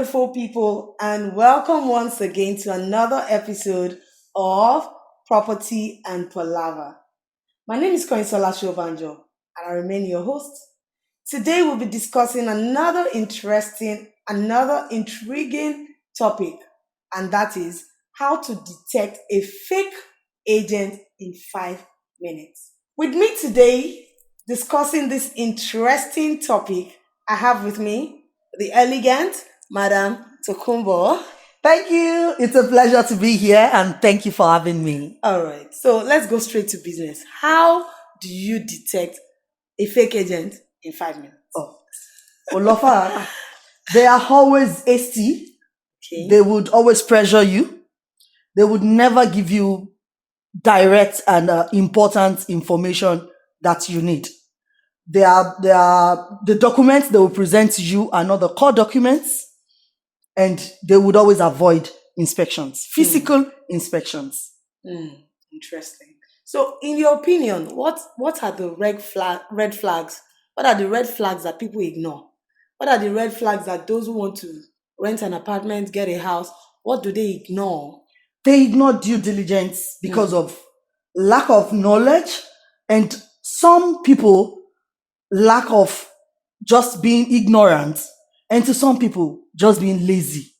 beautiful people, and welcome once again to another episode of Property and Palava. My name is Koinsola Shovanjo, and I remain your host. Today, we'll be discussing another intriguing topic, and that is how to detect a fake agent in 5 minutes. With me today, discussing this interesting topic, I have with me the elegant Madam Tokumbo. Thank you. It's a pleasure to be here and thank you for having me. All right, so let's go straight to business. How do you detect a fake agent in 5 minutes? Oh, Olofa, they are always hasty. Okay. They would always pressure you. They would never give you direct and important information that you need. The documents they will present to you are not the core documents, and they would always avoid inspections, physical inspections. Interesting. So, in your opinion, what are the red flags? What are the red flags that people ignore? What are the red flags that those who want to rent an apartment, get a house, what do they ignore? They ignore due diligence because of lack of knowledge, and some people lack of just being ignorant, and to some people just being lazy.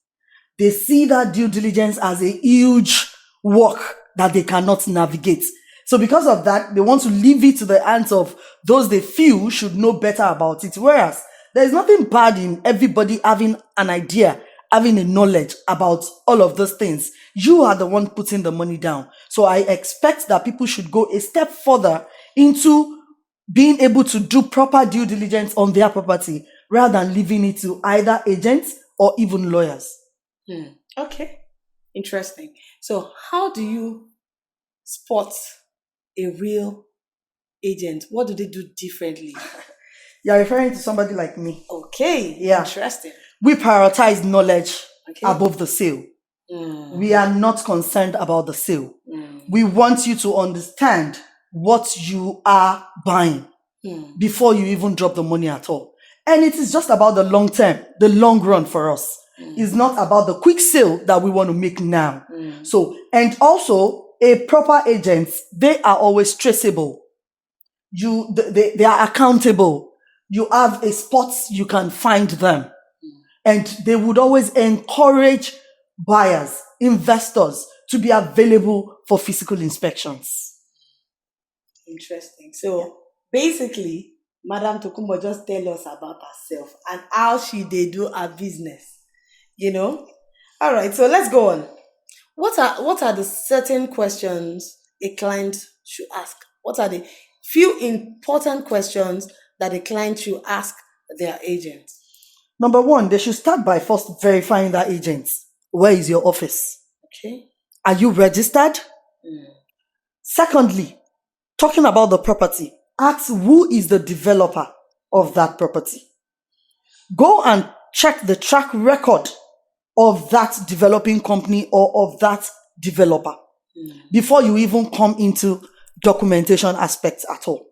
They see that due diligence as a huge work that they cannot navigate. So because of that, they want to leave it to the hands of those they feel should know better about it. Whereas there's nothing bad in everybody having an idea, having a knowledge about all of those things. You are the one putting the money down. So I expect that people should go a step further into being able to do proper due diligence on their property rather than leaving it to either agents or even lawyers. Okay, interesting. So, how do you spot a real agent? What do they do differently? You're referring to somebody like me. Okay, Yeah. interesting. We prioritize knowledge Okay. above the sale. We are not concerned about the sale. Mm. We want you to understand what you are buying before you even drop the money at all. And it is just about the long term, the long run for us. It's not about the quick sale that we want to make now. So, and also a proper agent, they are always traceable. They are accountable. You have a spot you can find them. And they would always encourage buyers, investors to be available for physical inspections. Interesting. So basically, Madam Tokumbo just tell us about herself and how she they do her business. All right. So let's go on. What are the certain questions a client should ask? What are the few important questions that a client should ask their agent? Number one, they should start by first verifying that agent. Where is your office? Okay. Are you registered? Secondly, talking about the property, ask who is the developer of that property. Go and check the track record of that developing company or of that developer before you even come into documentation aspects at all.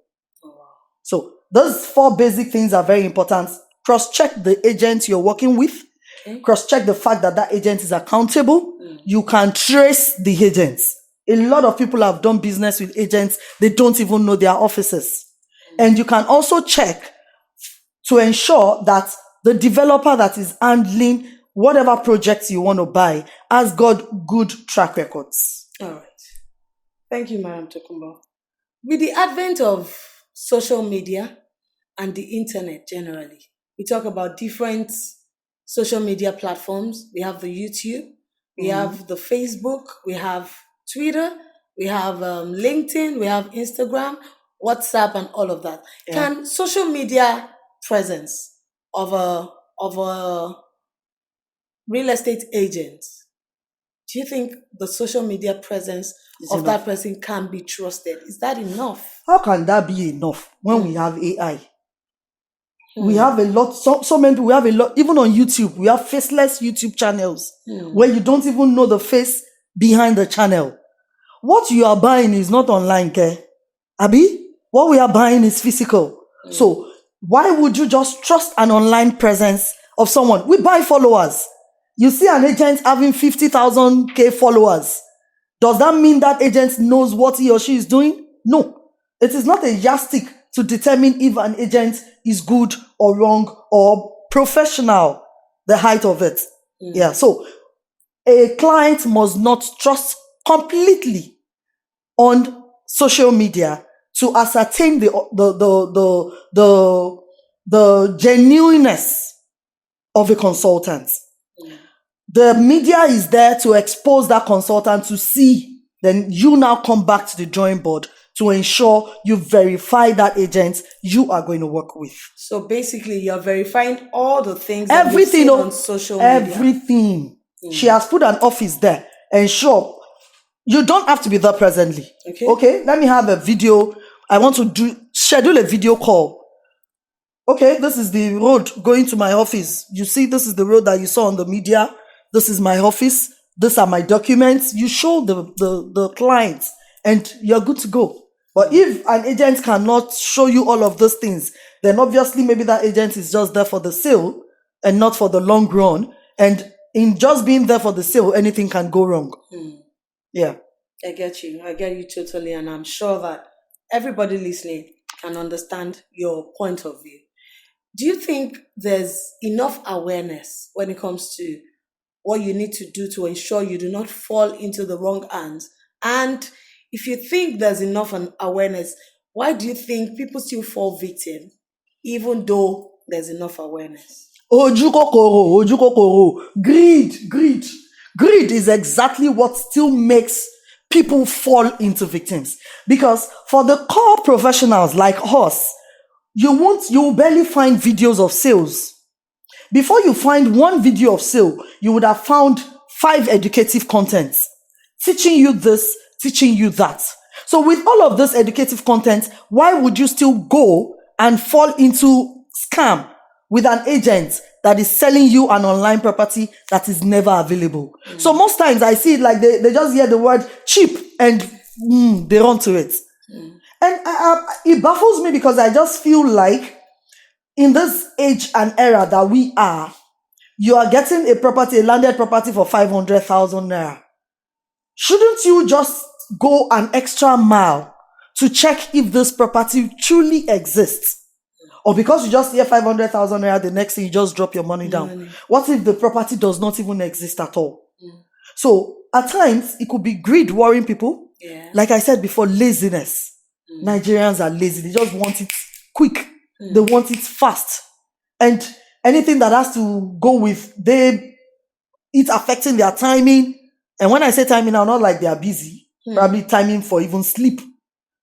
So those 4 basic things are very important. Cross-check the agent you're working with. Okay. Cross-check the fact that that agent is accountable. You can trace the agents. A lot of people have done business with agents. They don't even know their offices. And you can also check to ensure that the developer that is handling whatever projects you want to buy has got good track records. All right. Thank you, Madam Tokumbo. With the advent of social media and the internet generally, we talk about different social media platforms. We have the YouTube, we have the Facebook, we have Twitter, we have LinkedIn, we have Instagram, WhatsApp, and all of that. Yeah. Can social media presence of a real estate agent, do you think the social media presence of enough. that person can be trusted? Is that enough? How can that be enough when we have AI? We have a lot, so many people, we have a lot, even on YouTube, we have faceless YouTube channels where you don't even know the face behind the channel. What you are buying is not online, okay? Abi? What we are buying is physical. So why would you just trust an online presence of someone? We buy followers. You see an agent having 50,000 followers. Does that mean that agent knows what he or she is doing? No. It is not a yardstick to determine if an agent is good or wrong or professional, the height of it. Yeah. So a client must not trust completely on social media to ascertain the genuineness of a consultant. The media is there to expose that consultant to see. Then you now come back to the drawing board to ensure you verify that agent you are going to work with. So basically, you're verifying all the things that you've seen on social media. Everything. She has put an office there. Ensure you don't have to be there presently. Okay. Let me have a video. I want to schedule a video call. Okay, this is the road going to my office. You see, this is the road that you saw on the media. This is my office. These are my documents. You show the clients and you're good to go. But if an agent cannot show you all of those things, then obviously maybe that agent is just there for the sale and not for the long run. And in just being there for the sale, anything can go wrong. Yeah. I get you. I get you totally. And I'm sure that everybody listening can understand your point of view. Do you think there's enough awareness when it comes to what you need to do to ensure you do not fall into the wrong hands? And if you think there's enough awareness, why do you think people still fall victim, even though there's enough awareness? Ojukokoro. Greed is exactly what still makes people fall into victims. Because for the core professionals like us, you will barely find videos of sales. Before you find one video of sale, you would have found 5 educative contents teaching you this, teaching you that. So with all of this educative content, why would you still go and fall into scam with an agent that is selling you an online property that is never available? So most times I see it like they just hear the word cheap and they run to it. And it baffles me because I just feel like in this age and era that we are, you are getting a landed property for 500,000 naira. Shouldn't you just go an extra mile to check if this property truly exists? Or because you just hear 500,000 naira, the next thing you just drop your money down. What if the property does not even exist at all? So at times, it could be greed worrying people. Yeah. Like I said before, laziness. Nigerians are lazy. They just want it quick. They want it fast. And anything that has to go with it's affecting their timing. And when I say timing, now not like they are busy. Probably timing for even sleep.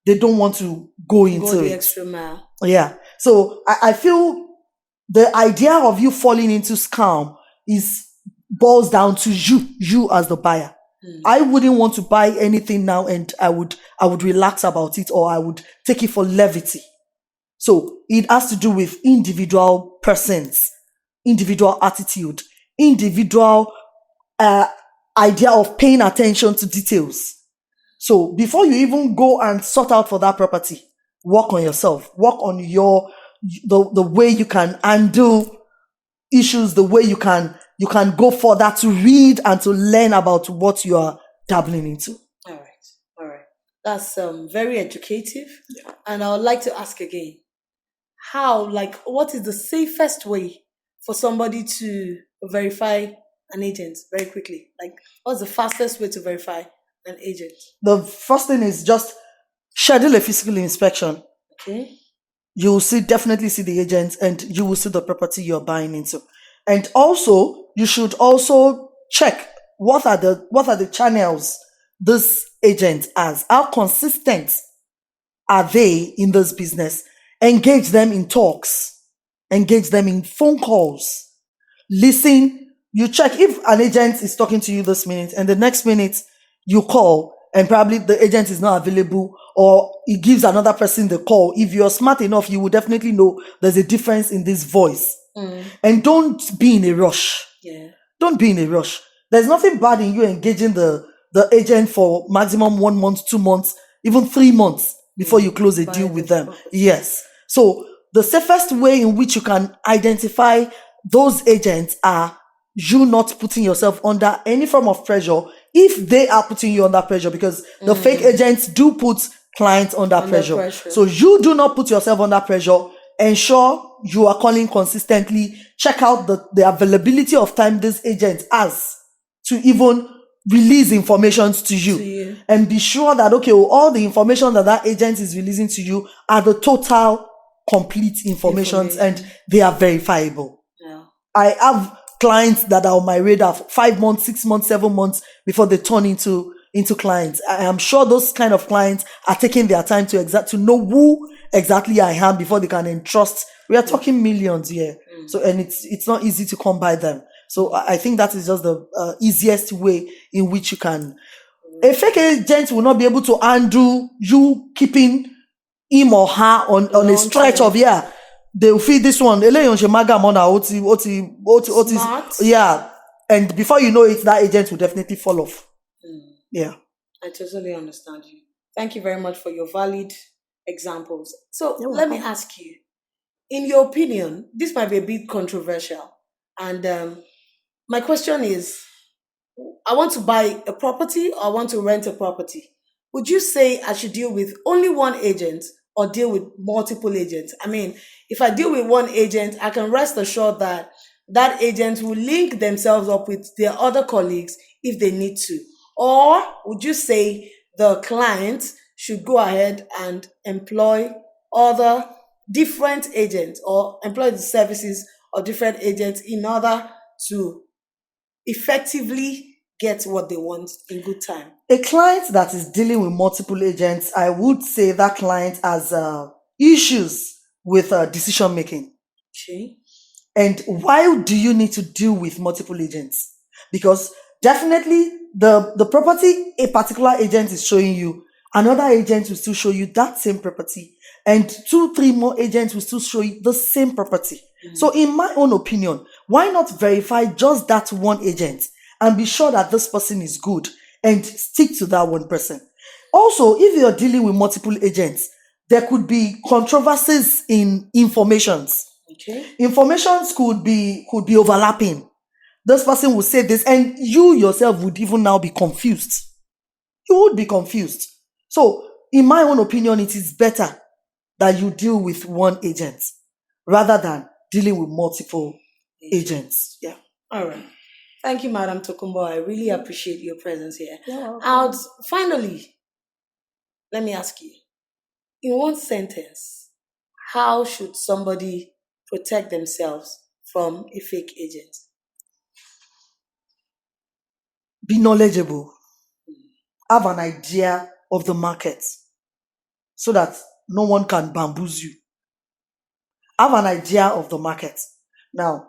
They don't want to go into the it. extra mile. Yeah. So I feel the idea of you falling into scam boils down to you as the buyer. I wouldn't want to buy anything now and I would relax about it, or I would take it for levity. So it has to do with individual persons, individual attitude, individual idea of paying attention to details. So before you even go and sort out for that property, work on yourself, work on the way you can handle issues, the way you can go further to read and to learn about what you are dabbling into. All right. That's very educative. Yeah. And I would like to ask again, what is the safest way for somebody to verify an agent very quickly? Like, what's the fastest way to verify an agent? The first thing is just schedule a physical inspection. Okay. You will definitely see the agent and you will see the property you're buying into. And also, you should also check what are the channels this agent has. How consistent are they in this business? Engage them in talks. Engage them in phone calls. Listen. You check if an agent is talking to you this minute and the next minute you call and probably the agent is not available, or he gives another person the call. If you're smart enough, you will definitely know there's a difference in this voice. And don't be in a rush. Yeah. Don't be in a rush. There's nothing bad in you engaging the agent for maximum 1 month, 2 months, even 3 months before you close a deal with them. Yes. So the safest way in which you can identify those agents are you not putting yourself under any form of pressure if they are putting you under pressure, because the fake agents do put clients under pressure. So you do not put yourself under pressure. Ensure you are calling consistently. Check out the availability of time this agent has to even release information to you. And be sure that, okay, all the information that agent is releasing to you are the total complete information and they are verifiable. I have clients that are on my radar for 5 months, 6 months, 7 months before they turn into clients. I am sure those kind of clients are taking their time to know who exactly I am before they can entrust. We are talking millions here. So, and it's not easy to come by them. So I think that is just the easiest way in which you can. A fake agent will not be able to undo you keeping him or her on a stretch of, they'll feed this one. Yeah. And before you know it, that agent will definitely fall off. Yeah. I totally understand you. Thank you very much for your valid examples. So let me ask you, in your opinion, this might be a bit controversial. And my question is, I want to buy a property or I want to rent a property. Would you say I should deal with only one agent or deal with multiple agents? I mean, if I deal with one agent, I can rest assured that that agent will link themselves up with their other colleagues if they need to. Or would you say the client should go ahead and employ other different agents or employ the services of different agents in order to effectively get what they want in good time? A client that is dealing with multiple agents, I would say that client has issues with decision making. Okay. And why do you need to deal with multiple agents? Because definitely the property a particular agent is showing you, another agent will still show you that same property, and 2-3 more agents will still show you the same property. So in my own opinion, why not verify just that one agent and be sure that this person is good and stick to that one person? Also, if you're dealing with multiple agents, there could be controversies in informations. Okay. Informations could be overlapping. This person will say this, and you yourself would even now be confused. You would be confused. So, in my own opinion, it is better that you deal with one agent rather than dealing with multiple agents. Yeah. All right. Thank you, Madam Tokumbo. I really appreciate your presence here. Yeah. Finally, let me ask you, in one sentence, how should somebody protect themselves from a fake agent? Be knowledgeable. Have an idea of the market so that no one can bamboozle you. Have an idea of the market. Now,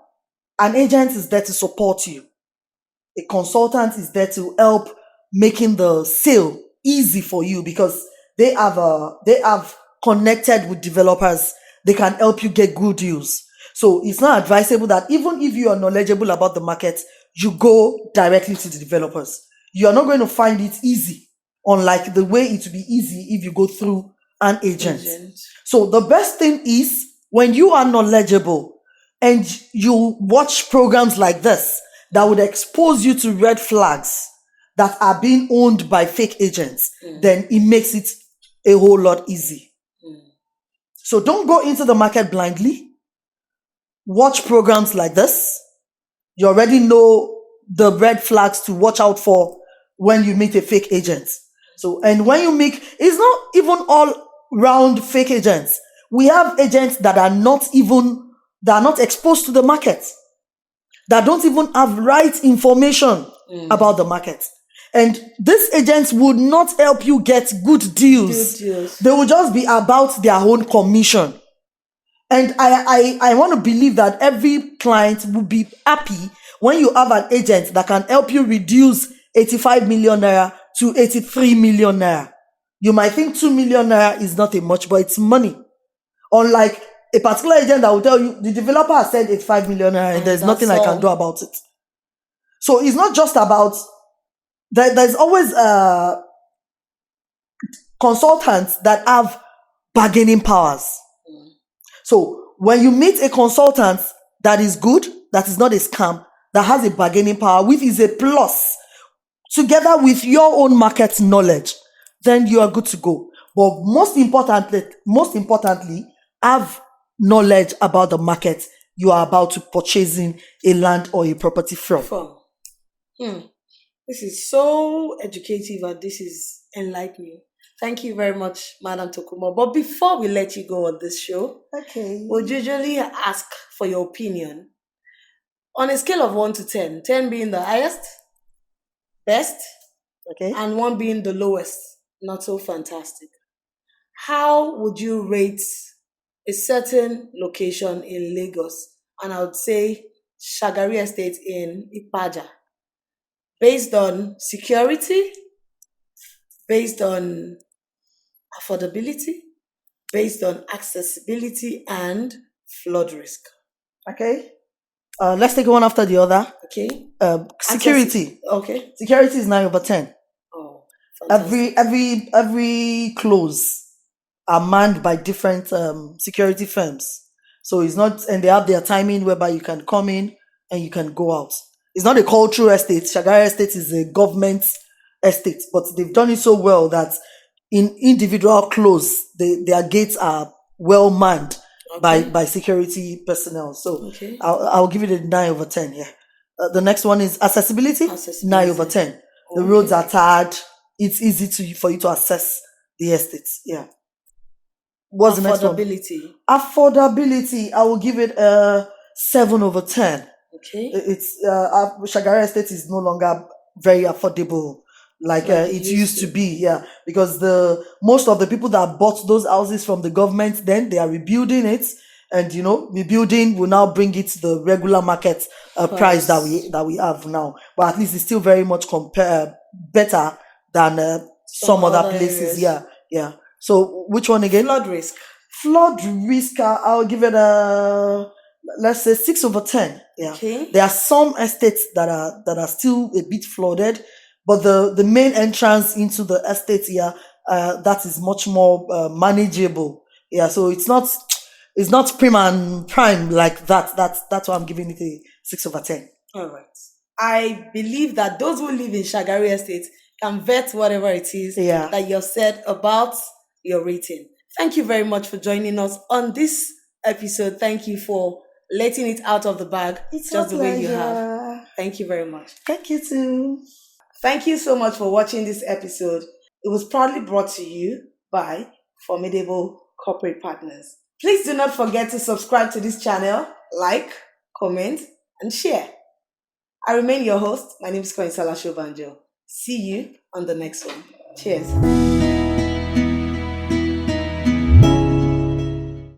an agent is there to support you. A consultant is there to help making the sale easy for you because they have connected with developers. They can help you get good deals. So it's not advisable that even if you are knowledgeable about the market, you go directly to the developers. You are not going to find it easy, unlike the way it will be easy if you go through an agent. So the best thing is when you are knowledgeable and you watch programs like this that would expose you to red flags that are being owned by fake agents, then it makes it a whole lot easy. So don't go into the market blindly. Watch programs like this. You already know the red flags to watch out for when you meet a fake agent. So, and when you meet, it's not even all round fake agents. We have agents that are not exposed to the market, that don't even have right information about the market. And these agents would not help you get good deals. They will just be about their own commission. And I want to believe that every client will be happy when you have an agent that can help you reduce 85 million naira to 83 million naira. You might think 2 million naira is not a much, but it's money. Unlike a particular agent that will tell you the developer has said 85 million naira and there's nothing I can do about it. So it's not just about that. There's always consultants that have bargaining powers. So when you meet a consultant that is good, that is not a scam, that has a bargaining power, which is a plus, together with your own market knowledge, then you are good to go. But most importantly, have knowledge about the market you are about to purchasing a land or a property from. From. Hmm. This is so educative and this is enlightening. Thank you very much, Madam Tokumo. But before we let you go on this show, Okay. we'll usually ask for your opinion on a scale of 1 to 10, 10 being the highest, best, Okay. and 1 being the lowest, not so fantastic. How would you rate a certain location in Lagos? And I would say Shagari Estate in Ipaja, based on security, based on affordability, based on accessibility and flood risk. Okay. Let's take one after the other. Okay. Security. Okay. Security is 9/10. Oh, fantastic. Every close are manned by different security firms. So it's not, and they have their timing whereby you can come in and you can go out. It's not a cultural estate. Shagari Estate is a government estate, but they've done it so well that in individual close, their gates are well manned Okay. by security personnel. So Okay. I'll give it a 9/10. Yeah. The next one is accessibility. Accessibility. 9/10. The Okay. roads are tarred. It's easy for you to access the estates. Yeah. What's the next one? Affordability. Affordability. I will give it a 7/10. Okay. It's Shagari Estate is no longer very affordable like Like it used to be. Yeah, because most of the people that bought those houses from the government, then they are rebuilding it, and rebuilding will now bring it to the regular market price that we have now. But at least it's still very much better than some other places. areas. Yeah. So which one again? Flood risk. Flood risk, I'll give it a, let's say, 6/10. Yeah. Okay. There are some estates that are still a bit flooded, but the main entrance into the estate here, that is much more manageable. Yeah. So it's not prim and prime like that. That's why I'm giving it a 6/10. All right. I believe that those who live in Shagari Estate can vet whatever it is Yeah. that you've said about your rating. Thank you very much for joining us on this episode. Thank you for letting it out of the bag It's just a the way you pleasure. have. Thank you very much. Thank you too. Thank you so much for watching this episode. It was proudly brought to you by Formidable Corporate Partners. Please do not forget to subscribe to this channel, like, comment, and share. I remain your host. My name is Koinsala Shovanjo. See you on the next one. Cheers.